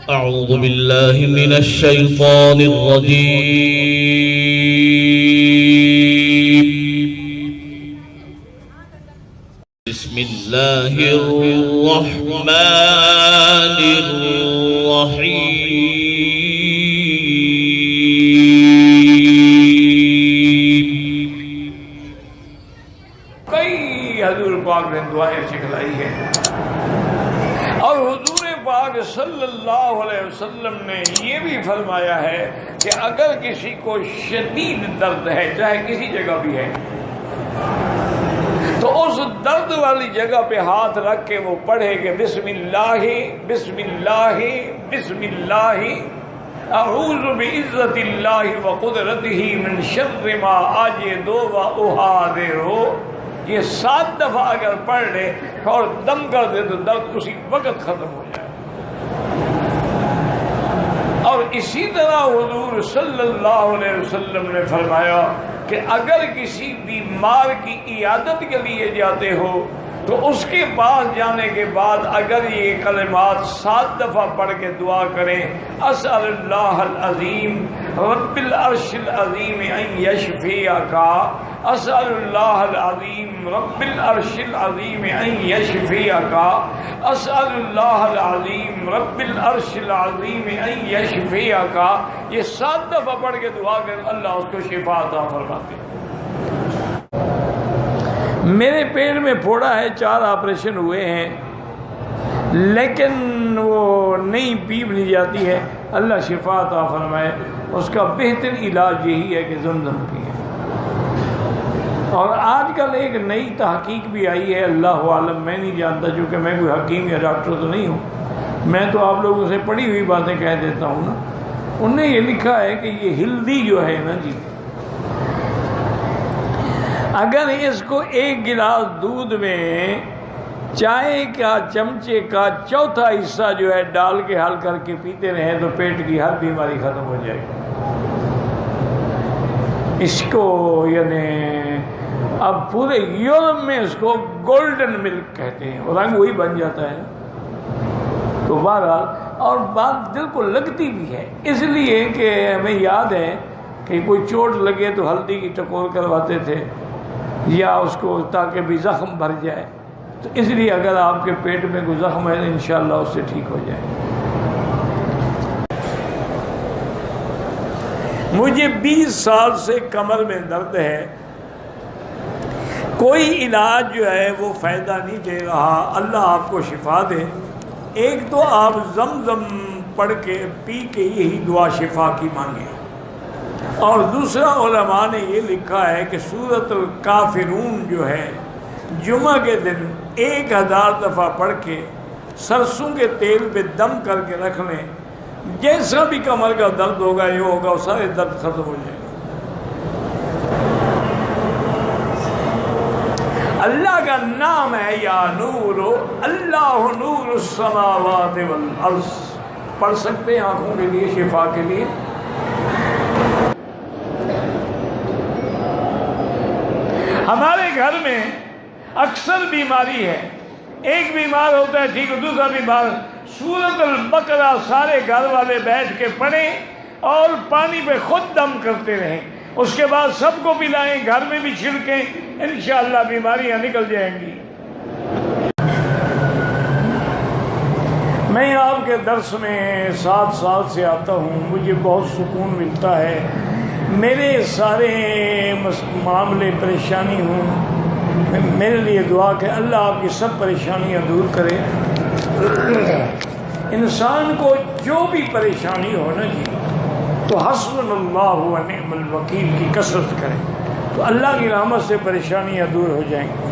أعوذ بالله من الشيطان الرجيم. بسم الله الرحمن الرحيم. کئی حضور پاک نے دعائیں سکھلائی ہیں اور حضور پاک صلی اللہ علیہ وسلم نے یہ بھی فرمایا ہے کہ اگر کسی کو شدید درد ہے چاہے کسی جگہ بھی ہے تو اس درد والی جگہ پہ ہاتھ رکھ کے وہ پڑھے کہ بسم اللہ بسم اللہ بسم اللہ اعوذ بعزت اللہ وقدرتہ من شر ما اجد واحاذر. یہ 7 دفعہ اگر پڑھ لے اور دم کر دے تو درد اسی وقت ختم ہو جائے. اور اسی طرح حضور صلی اللہ علیہ وسلم نے فرمایا کہ اگر کسی بیمار کی عیادت کے لیے جاتے ہو تو اس کے پاس جانے کے بعد اگر یہ کلمات 7 دفعہ پڑھ کے دعا کریں اسأل اللہ العظیم رب العرش العظیم ان یشفیک، اسأل اللہ العظیم رب العرش العظیم ان یشفیک، اسأل اللہ العظیم رب العرش العظیم ان یشفیک. یہ 7 دفعہ پڑھ کے دعا کریں اللہ اس کو شفا عطا فرماتے ہیں. میرے پیٹ میں پھوڑا ہے، 4 آپریشن ہوئے ہیں لیکن وہ نہیں پیپ نہیں جاتی ہے. اللہ شفا عطا فرمائے. اس کا بہتر علاج یہی ہے کہ زمزم پیئے. اور آج کل ایک نئی تحقیق بھی آئی ہے، اللہ عالم میں نہیں جانتا چونکہ میں کوئی حکیم یا ڈاکٹر تو نہیں ہوں، میں تو آپ لوگوں سے پڑھی ہوئی باتیں کہہ دیتا ہوں نا. انہوں نے یہ لکھا ہے کہ یہ ہلدی جو ہے نا جی، اگر اس کو 1 گلاس دودھ میں چائے کا چمچے کا 1/4 حصہ جو ہے ڈال کے حل کر کے پیتے رہیں تو پیٹ کی ہر بیماری ختم ہو جائے گی. اس کو یعنی اب پورے یورپ میں اس کو گولڈن ملک کہتے ہیں اور رنگ وہی بن جاتا ہے. تو بہرحال اور بات دل کو لگتی بھی ہے، اس لیے کہ ہمیں یاد ہے کہ کوئی چوٹ لگے تو ہلدی کی ٹکور کرواتے تھے یا اس کو تاکہ بھی زخم بھر جائے. تو اس لیے اگر آپ کے پیٹ میں کوئی زخم ہے تو انشاءاللہ اس سے ٹھیک ہو جائے. مجھے 20 سال سے کمر میں درد ہے، کوئی علاج جو ہے وہ فائدہ نہیں دے رہا. اللہ آپ کو شفا دے. ایک تو آپ زمزم پڑھ کے پی کے یہی دعا شفا کی مانگیں، اور دوسرا علماء نے یہ لکھا ہے کہ سورۃ الکافرون جو ہے جمعہ کے دن 1000 دفعہ پڑھ کے سرسوں کے تیل پہ دم کر کے رکھ لیں. جیسا بھی کمر کا درد ہوگا یہ ہوگا وہ سارے درد ختم ہو جائے گا. اللہ کا نام ہے یا نور، اللہ نور السماوات والارض. پڑھ سکتے ہیں آنکھوں کے لیے شفا کے لیے. ہمارے گھر میں اکثر بیماری ہے، ایک بیمار ہوتا ہے ٹھیک ہے، دوسرا بیمار. سورۃ البقرہ سارے گھر والے بیٹھ کے پڑھیں اور پانی پہ خود دم کرتے رہیں، اس کے بعد سب کو پلائیں، گھر میں بھی چھڑکیں، انشاءاللہ بیماریاں نکل جائیں گی. میں آپ کے درس میں 7 سال سے آتا ہوں، مجھے بہت سکون ملتا ہے. میرے سارے معاملے پریشانی ہوں، میرے لیے دعا کہ اللہ آپ کی سب پریشانیاں دور کرے. انسان کو جو بھی پریشانی ہو نا جی تو حسبنا اللہ و نعم الوکیل کی کثرت کرے تو اللہ کی رحمت سے پریشانیاں دور ہو جائیں گی.